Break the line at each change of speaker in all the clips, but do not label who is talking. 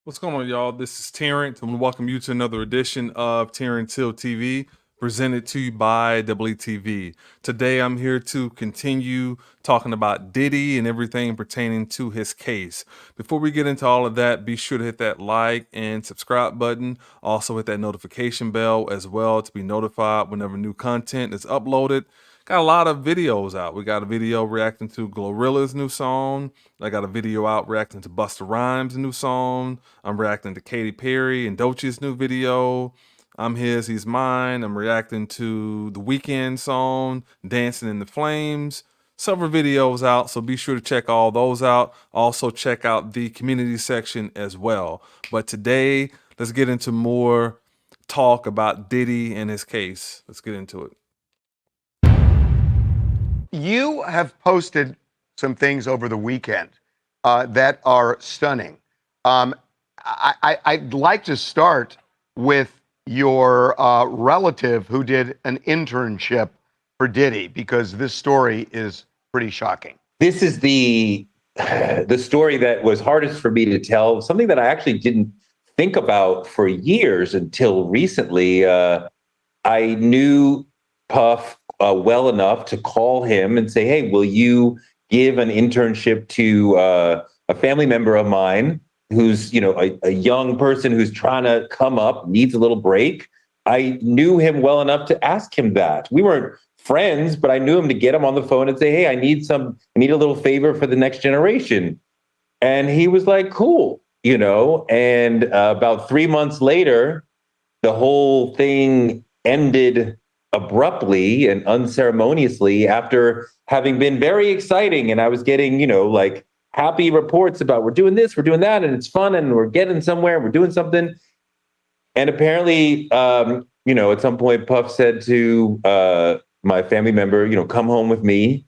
What's going on, y'all? This is Terrance. I'm going to welcome you to another edition of Terrance Hill TV, presented to you by WTV. Today, I'm here to continue talking about Diddy and everything pertaining to his case. Before we get into all of that, be sure to hit that like and subscribe button. Also, hit that notification bell as well to be notified whenever new content is uploaded. Got a lot of videos out. We got a video reacting to Glorilla's new song. I got a video out reacting to Busta Rhymes' new song. I'm reacting to Katy Perry and Doechie's new video. I'm his, he's mine. I'm reacting to the Weeknd song, Dancing in the Flames. Several videos out, so be sure to check all those out. Also check out the community section as well. But today, let's get into more talk about Diddy and his case. Let's get into it.
You have posted some things over the weekend that are stunning. I'd like to start with your relative who did an internship for Diddy, because this story is pretty shocking.
This is the story that was hardest for me to tell, something that I actually didn't think about for years until recently. I knew Puff well enough to call him and say, hey, will you give an internship to a family member of mine who's, a young person who's trying to come up, needs a little break. I knew him well enough to ask him that. We weren't friends, but I knew him to get him on the phone and say, hey, I need a little favor for the next generation. And he was like, cool, and about 3 months later, the whole thing ended abruptly and unceremoniously after having been very exciting. And I was getting, happy reports about we're doing this, we're doing that, and it's fun, and we're getting somewhere, we're doing something. And apparently, at some point, Puff said to my family member, come home with me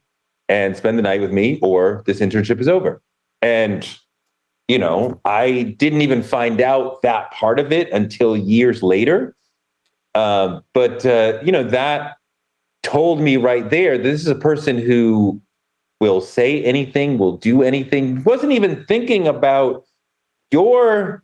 and spend the night with me, or this internship is over. And, I didn't even find out that part of it until years later. But that told me right there, this is a person who will say anything, will do anything, wasn't even thinking about you're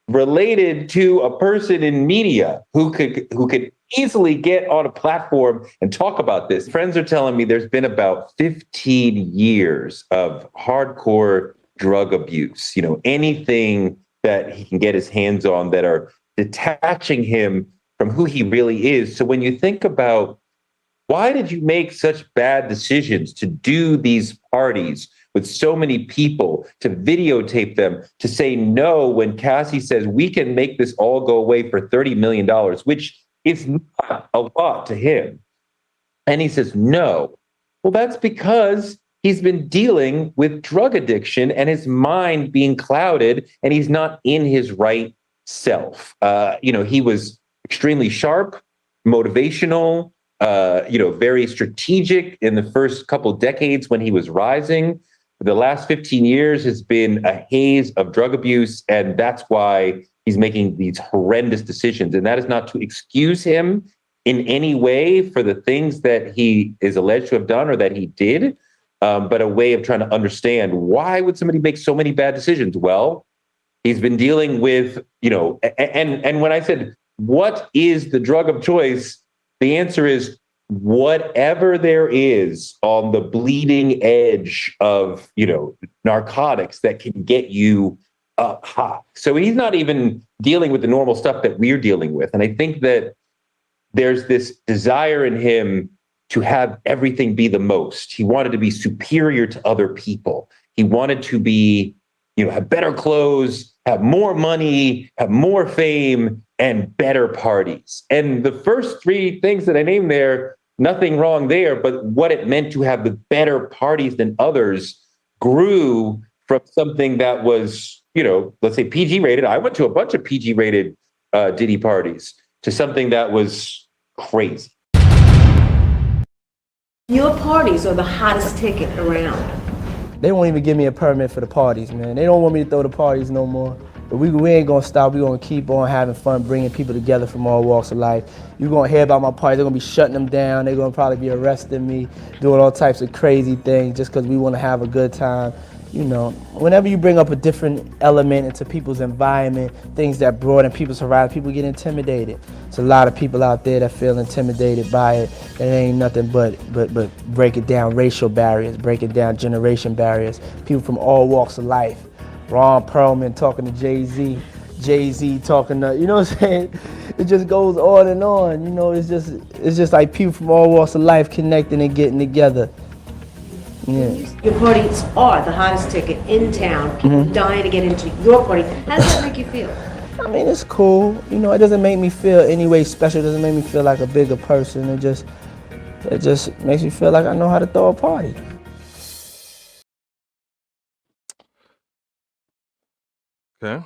related to a person in media who could easily get on a platform and talk about this. Friends are telling me there's been about 15 years of hardcore drug abuse, anything that he can get his hands on that are detaching him from who he really is. So when you think about why did you make such bad decisions to do these parties with so many people, to videotape them, to say no when Cassie says we can make this all go away for $30 million, which is not a lot to him. And he says no. Well, that's because he's been dealing with drug addiction and his mind being clouded, and he's not in his right self. He was extremely sharp, motivational, very strategic in the first couple of decades when he was rising. The last 15 years has been a haze of drug abuse, and that's why he's making these horrendous decisions. And that is not to excuse him in any way for the things that he is alleged to have done or that he did, but a way of trying to understand, why would somebody make so many bad decisions? Well, he's been dealing with, and when I said, what is the drug of choice? The answer is whatever there is on the bleeding edge of, narcotics that can get you up high. So he's not even dealing with the normal stuff that we're dealing with. And I think that there's this desire in him to have everything be the most. He wanted to be superior to other people. He wanted to be, have better clothes, have more money, have more fame, and better parties. And the first three things that I named there, nothing wrong there, but what it meant to have the better parties than others grew from something that was, let's say PG rated. I went to a bunch of PG rated Diddy parties, to something that was crazy.
Your parties are the hottest ticket around.
They won't even give me a permit for the parties, man. They don't want me to throw the parties no more. But we ain't gonna stop. We're gonna keep on having fun, bringing people together from all walks of life. You're gonna hear about my party. They're gonna be shutting them down. They're gonna probably be arresting me, doing all types of crazy things just because we wanna have a good time. You know, whenever you bring up a different element into people's environment, things that broaden people's horizon, people get intimidated. There's a lot of people out there that feel intimidated by it. It ain't nothing but breaking down racial barriers, breaking down generation barriers. People from all walks of life. Ron Perlman talking to Jay-Z, Jay-Z talking to, you know what I'm saying? It just goes on and on. You know, it's just like people from all walks of life connecting and getting together. Yeah.
Your parties are the hottest ticket in town. People dying to get into your party. How does that make you feel?
I mean, it's cool. You know, it doesn't make me feel any way special. It doesn't make me feel like a bigger person. It just makes me feel like I know how to throw a party.
Okay.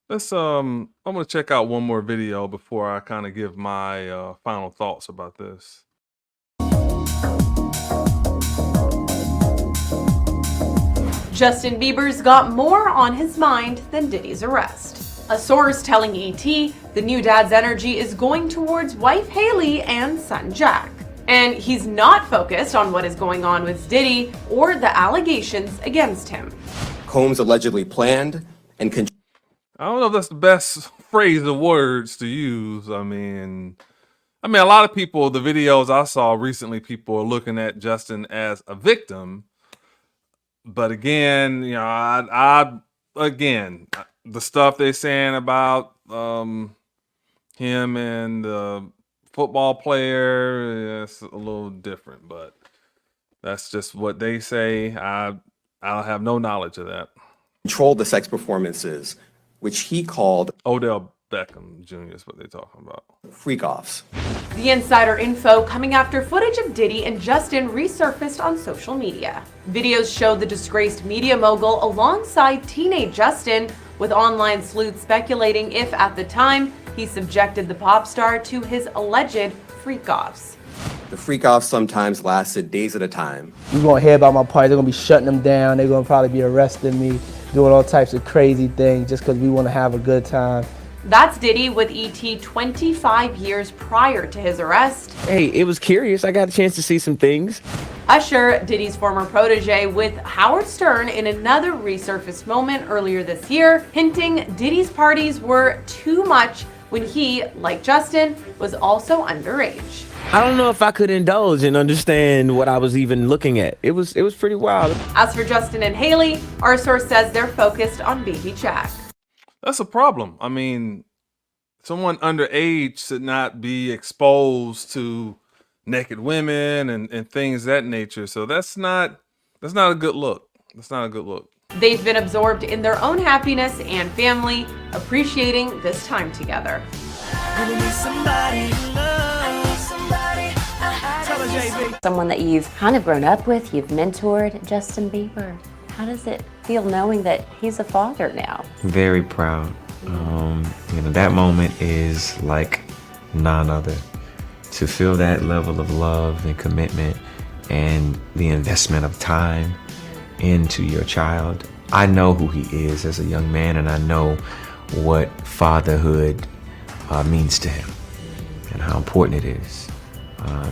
Let's I'm gonna check out one more video before I kind of give my final thoughts about this.
Justin Bieber's got more on his mind than Diddy's arrest. A source telling ET the new dad's energy is going towards wife Haley and son Jack. And he's not focused on what is going on with Diddy or the allegations against him.
Combs allegedly planned and
I don't know if that's the best phrase of words to use. I mean, a lot of people, the videos I saw recently, people are looking at Justin as a victim. But again, you know, again, the stuff they're saying about him and the football player, it's a little different, but that's just what they say. I have no knowledge of that.
controlled the sex performances, which he called
Odell Beckham Jr. is what they're talking about.
freak-offs.
The insider info coming after footage of Diddy and Justin resurfaced on social media. Videos showed the disgraced media mogul alongside teenage Justin, with online sleuths speculating if, at the time, he subjected the pop star to his alleged freak-offs.
The freak-offs sometimes lasted days at a time.
You're gonna hear about my party, they're gonna be shutting them down, they're gonna probably be arresting me, doing all types of crazy things just because we wanna have a good time.
That's Diddy with ET 25 years prior to his arrest.
Hey, it was curious. I got a chance to see some things.
Usher, Diddy's former protege, with Howard Stern in another resurfaced moment earlier this year, hinting Diddy's parties were too much when he, like Justin, was also underage.
I don't know if I could indulge and understand what I was even looking at. It was pretty wild.
As for Justin and Haley, our source says they're focused on baby Jack.
That's a problem. I mean, someone underage should not be exposed to naked women and things of that nature. So that's not a good look. That's not a good look.
They've been absorbed in their own happiness and family, appreciating this time together.
Someone that you've kind of grown up with, you've mentored, Justin Bieber. How does it feel knowing that he's a father now?
Very proud. That moment is like none other. To feel that level of love and commitment and the investment of time into your child. I know who he is as a young man, and I know what fatherhood means to him and how important it is.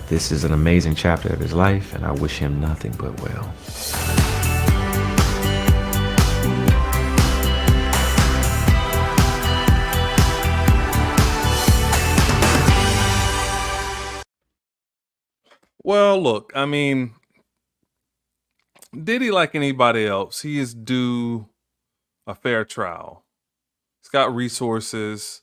This is an amazing chapter of his life, and I wish him nothing but well.
Well, look, I mean, Diddy, like anybody else, he is due a fair trial. He's got resources.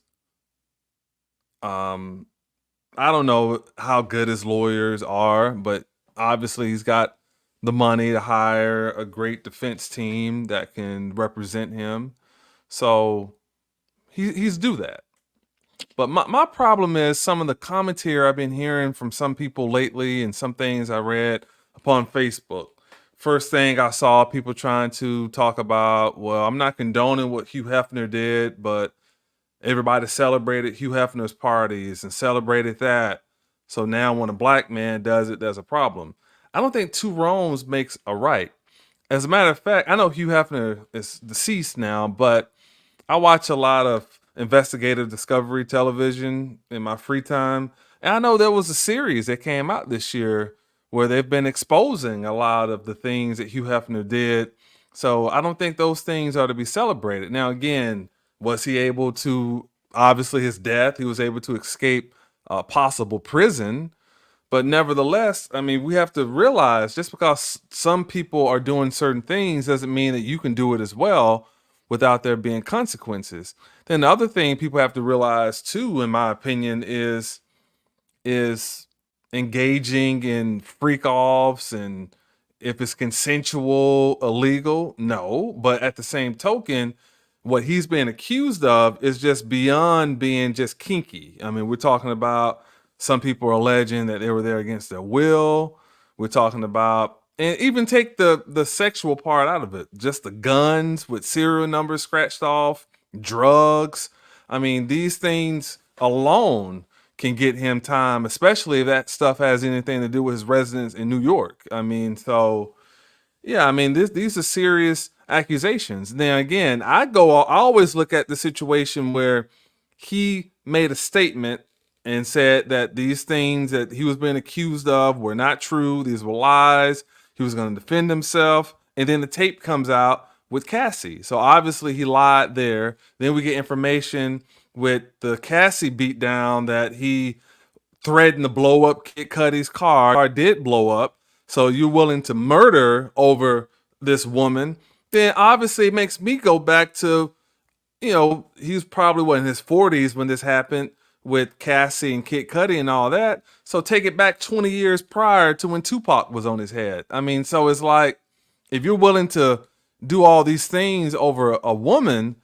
I don't know how good his lawyers are, but obviously he's got the money to hire a great defense team that can represent him. So he's due that. But my problem is some of the commentary I've been hearing from some people lately and some things I read upon Facebook. First thing I saw people trying to talk about, well, I'm not condoning what Hugh Hefner did, but everybody celebrated Hugh Hefner's parties and celebrated that. So now when a black man does it, there's a problem. I don't think two wrongs makes a right. As a matter of fact, I know Hugh Hefner is deceased now, but I watch a lot of investigative discovery television in my free time. And I know there was a series that came out this year where they've been exposing a lot of the things that Hugh Hefner did. So I don't think those things are to be celebrated. Now, again, was he able to, obviously his death, he was able to escape possible prison. But nevertheless, I mean, we have to realize just because some people are doing certain things doesn't mean that you can do it as well without there being consequences. Then the other thing people have to realize too, in my opinion, is engaging in freak offs, and if it's consensual, illegal, no. But at the same token, what he's being accused of is just beyond being just kinky. I mean, we're talking about some people are alleging that they were there against their will. We're talking about, and even take the sexual part out of it, just the guns with serial numbers scratched off, drugs. I mean, these things alone can get him time, especially if that stuff has anything to do with his residence in New York. I mean, so yeah, I mean, these are serious accusations. Now, again, I always look at the situation where he made a statement and said that these things that he was being accused of were not true. These were lies. He was going to defend himself. And then the tape comes out with Cassie. So obviously he lied there. Then we get information with the Cassie beatdown that he threatened to blow up Kid Cudi's car did blow up. So you're willing to murder over this woman. Then obviously it makes me go back to, he's probably in his 40s when this happened with Cassie and Kid Cudi and all that. So take it back 20 years prior to when Tupac was on his head. I mean, so it's like, if you're willing to do all these things over a woman,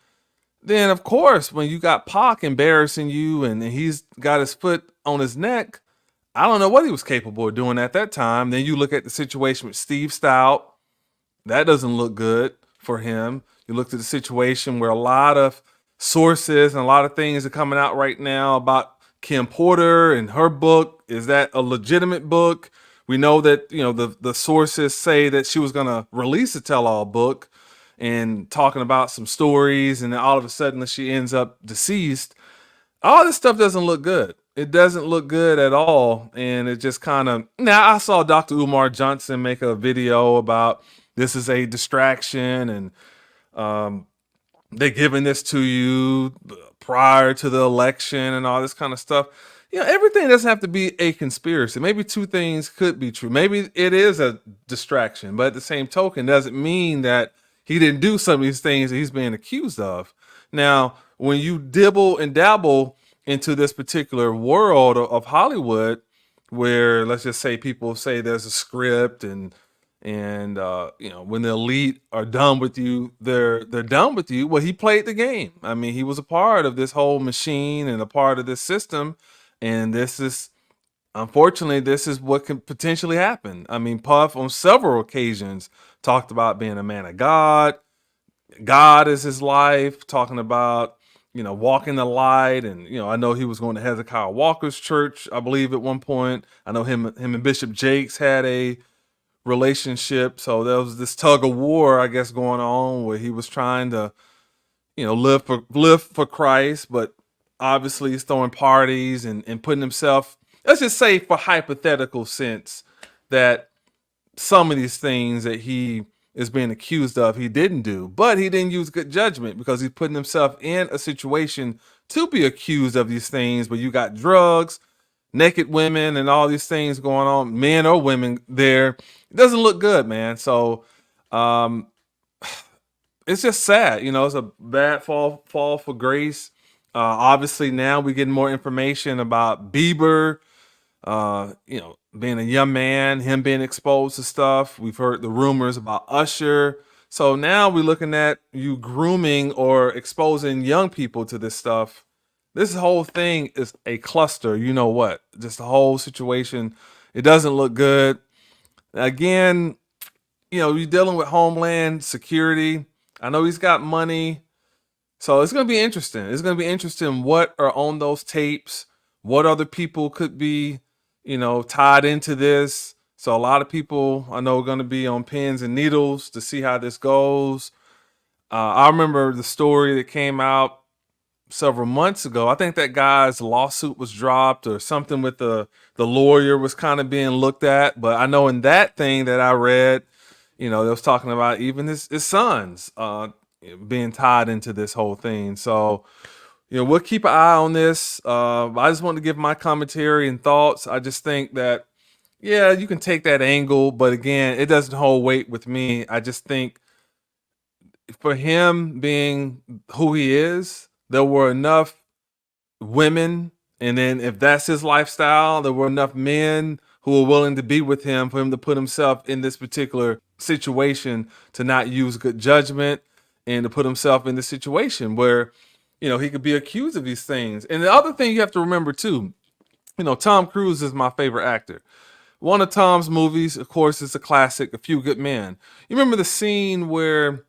then of course, when you got Pac embarrassing you and he's got his foot on his neck, I don't know what he was capable of doing at that time. Then you look at the situation with Steve Stout. That doesn't look good for him. You look at the situation where a lot of sources and a lot of things are coming out right now about Kim Porter and her book. Is that a legitimate book? We know that, the sources say that she was going to release a tell-all book and talking about some stories, and then all of a sudden she ends up deceased. All this stuff doesn't look good. It doesn't look good at all. And it just kind of, now I saw Dr. Umar Johnson make a video about this is a distraction, and they're giving this to you prior to the election and all this kind of stuff. Everything doesn't have to be a conspiracy. Maybe two things could be true. Maybe it is a distraction, but at the same token, doesn't mean that he didn't do some of these things that he's being accused of. Now, when you dibble and dabble into this particular world of Hollywood, where let's just say people say there's a script and when the elite are done with you, they're done with you. Well, he played the game. I mean, he was a part of this whole machine and a part of this system. And unfortunately, this is what can potentially happen. I mean, Puff on several occasions talked about being a man of God. God is his life, talking about, walking the light. And, I know he was going to Hezekiah Walker's church, I believe at one point. I know him and Bishop Jakes had a relationship. So there was this tug of war, I guess, going on where he was trying to, live for Christ, but obviously he's throwing parties and putting himself, let's just say for hypothetical sense, that some of these things that he is being accused of, he didn't do, but he didn't use good judgment because he's putting himself in a situation to be accused of these things. But you got drugs, naked women, and all these things going on, men or women there. It doesn't look good, man. So, it's just sad. It's a bad fall for grace. Obviously now we're getting more information about Bieber, being a young man, him being exposed to stuff. We've heard the rumors about Usher. So now we're looking at you grooming or exposing young people to this stuff. This whole thing is a cluster. You know what? Just the whole situation. It doesn't look good. Again, you're dealing with Homeland Security. I know he's got money. So it's going to be interesting. It's going to be interesting what are on those tapes, what other people could be, tied into this. So a lot of people I know are going to be on pins and needles to see how this goes. I remember the story that came out several months ago. I think that guy's lawsuit was dropped or something with the lawyer was kind of being looked at. But I know in that thing that I read, they was talking about even his sons being tied into this whole thing. So, we'll keep an eye on this. I just wanted to give my commentary and thoughts. I just think that, yeah, you can take that angle, but again, it doesn't hold weight with me. I just think for him being who he is, there were enough women, and then if that's his lifestyle, there were enough men who were willing to be with him for him to put himself in this particular situation to not use good judgment and to put himself in this situation where, he could be accused of these things. And the other thing you have to remember too, Tom Cruise is my favorite actor. One of Tom's movies, of course, is a classic, A Few Good Men. You remember the scene where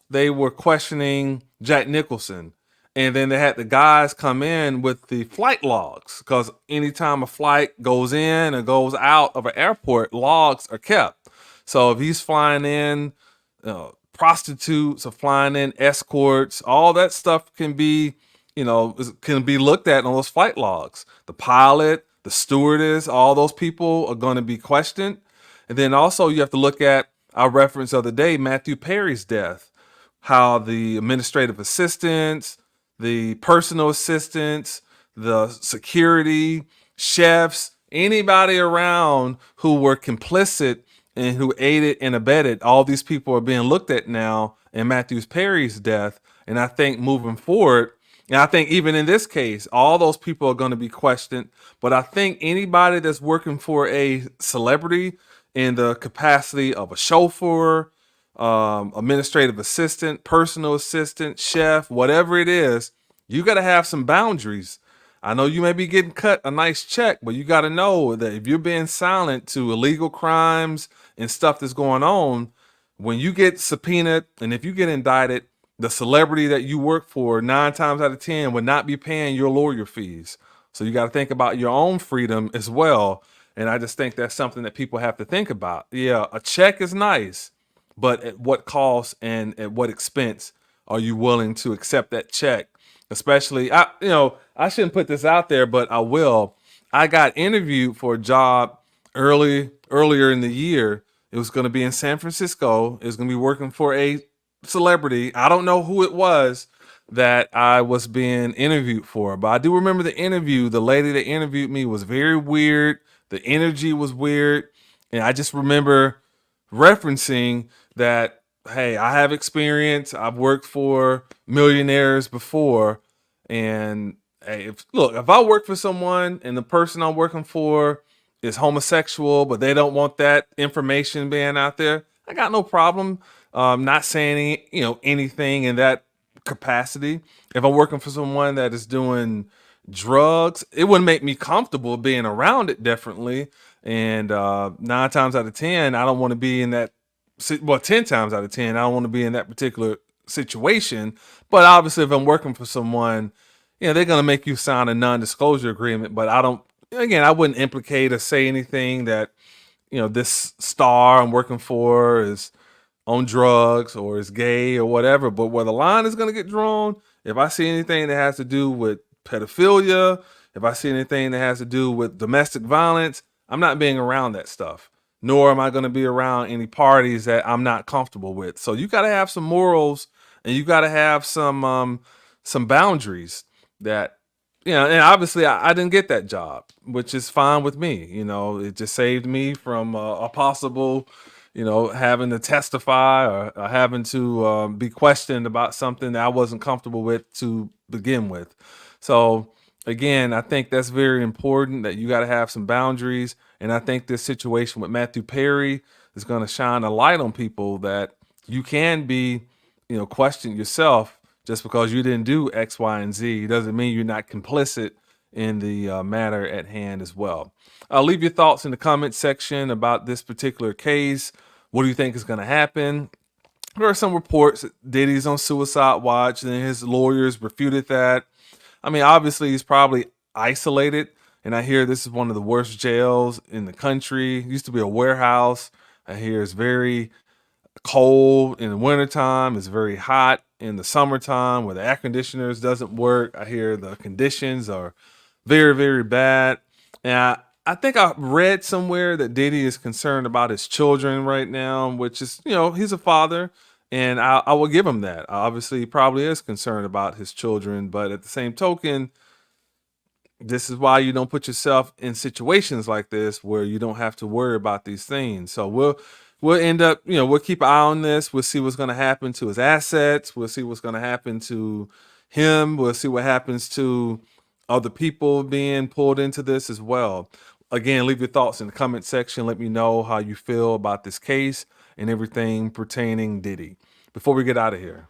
they were questioning Jack Nicholson, and then they had the guys come in with the flight logs, because anytime a flight goes in or goes out of an airport, logs are kept. So if he's flying in, prostitutes are flying in, escorts, all that stuff can be looked at on those flight logs. The pilot, the stewardess, all those people are going to be questioned. And then also you have to look at our reference of the day, Matthew Perry's death, how the administrative assistants, the personal assistants, the security, chefs, anybody around who were complicit and who aided and abetted, all these people are being looked at now in Matthew Perry's death. And I think moving forward, and I think even in this case, all those people are going to be questioned. But I think anybody that's working for a celebrity in the capacity of a chauffeur, administrative assistant, personal assistant, chef, whatever it is, you got to have some boundaries. I know you may be getting cut a nice check, but you got to know that if you're being silent to illegal crimes and stuff that's going on, when you get subpoenaed and if you get indicted, the celebrity that you work for 9 times out of 10 would not be paying your lawyer fees. So you got to think about your own freedom as well. And I just think that's something that people have to think about. Yeah, a check is nice, but at what cost and at what expense are you willing to accept that check? Especially, I shouldn't put this out there, but I will. I got interviewed for a job earlier in the year. It was going to be in San Francisco. It was going to be working for a celebrity. I don't know who it was that I was being interviewed for, but I do remember the interview. The lady that interviewed me was very weird. The energy was weird. And I just remember referencing that, hey, I have experience. I've worked for millionaires before. And hey, if I work for someone and the person I'm working for is homosexual, but they don't want that information being out there, I got no problem not saying anything in that capacity. If I'm working for someone that is doing drugs, it wouldn't make me comfortable being around it, definitely. And 9 times out of 10, I don't want to be in that. Well, 10 times out of 10, I don't want to be in that particular situation. But obviously, if I'm working for someone, they're going to make you sign a non-disclosure agreement. But I wouldn't implicate or say anything that, this star I'm working for is on drugs or is gay or whatever. But where the line is going to get drawn, if I see anything that has to do with pedophilia, if I see anything that has to do with domestic violence, I'm not being around that stuff. Nor am I going to be around any parties that I'm not comfortable with. So you got to have some morals and you got to have some boundaries that, and obviously I didn't get that job, which is fine with me. It just saved me from a possible, having to testify or having to be questioned about something that I wasn't comfortable with to begin with. So again, I think that's very important that you got to have some boundaries. And I think this situation with Matthew Perry is going to shine a light on people that you can be, question yourself just because you didn't do X, Y, and Z. Doesn't mean you're not complicit in the matter at hand as well. Leave your thoughts in the comment section about this particular case. What do you think is going to happen? There are some reports that Diddy's on suicide watch and his lawyers refuted that. I mean, obviously he's probably isolated, and I hear this is one of the worst jails in the country. It used to be a warehouse. I hear it's very cold in the wintertime. It's very hot in the summertime where the air conditioners doesn't work. I hear the conditions are very, very bad. And I think I read somewhere that Diddy is concerned about his children right now, which is, he's a father, and I will give him that. Obviously, he probably is concerned about his children, but at the same token, this is why you don't put yourself in situations like this where you don't have to worry about these things. So we'll end up, we'll keep an eye on this. We'll see what's going to happen to his assets. We'll see what's going to happen to him. We'll see what happens to other people being pulled into this as well. Again, leave your thoughts in the comment section. Let me know how you feel about this case and everything pertaining Diddy. Before we get out of here,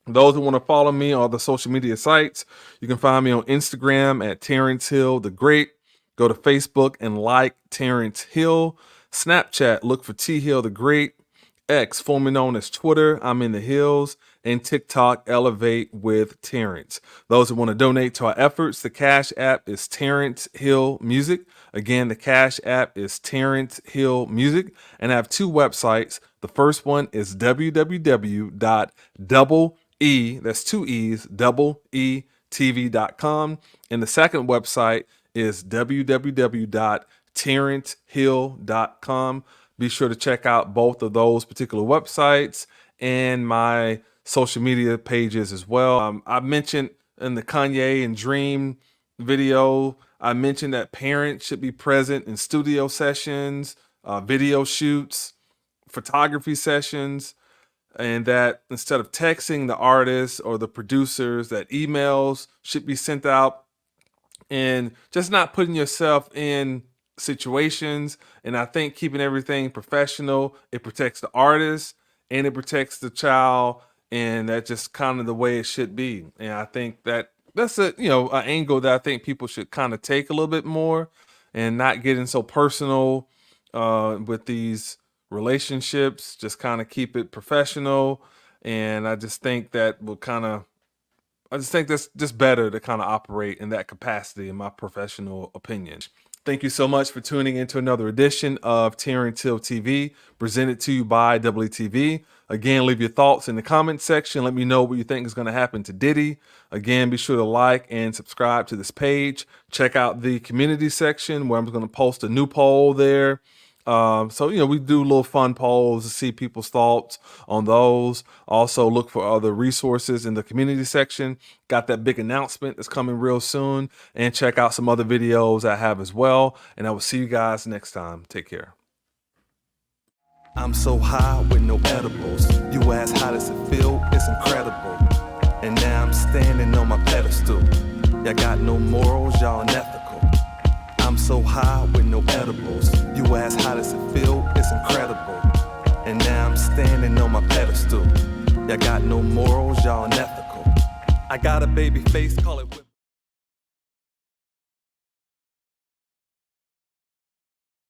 those who want to follow me on the social media sites, you can find me on Instagram at Terrance Hill the Great. Go to Facebook and like Terrance Hill. Snapchat, look for T Hill the Great. X, formerly known as Twitter, I'm in the Hills. And TikTok, Elevate with Terrance. Those who want to donate to our efforts, the Cash App is Terrance Hill Music. Again, the Cash App is Terrance Hill Music. And I have two websites. The first one is www.double-E, that's two E's, double-E-TV.com. And the second website is www.terrancehill.com. Be sure to check out both of those particular websites and my social media pages as well. I mentioned in the Kanye and Dream video, I mentioned that parents should be present in studio sessions, video shoots, photography sessions, and that instead of texting the artists or the producers, that emails should be sent out, and just not putting yourself in situations. And I think keeping everything professional, it protects the artist and it protects the child, and that's just kind of the way it should be. And I think that that's an angle that I think people should kind of take a little bit more, and not getting so personal with these relationships. Just kind of keep it professional, and I just think that that's just better to kind of operate in that capacity, in my professional opinion. Thank you so much for tuning into another edition of Terrance Hill TV, presented to you by WTV. Again, leave your thoughts in the comment section. Let me know what you think is going to happen to Diddy. Again, be sure to like and subscribe to this page. Check out the community section where I'm going to post a new poll there. So we do little fun polls to see people's thoughts on those. Also, look for other resources in the community section. Got that big announcement that's coming real soon. And check out some other videos I have as well. And I will see you guys next time. Take care. I'm so high with no edibles. You ask how does it feel? It's incredible. And now I'm standing on my pedestal. Y'all got no morals, y'all unethical. I'm so high with no edibles. You ask how does it feel? It's incredible. And now I'm standing on my pedestal. Y'all got no morals, y'all unethical. I got a baby face, call it whip.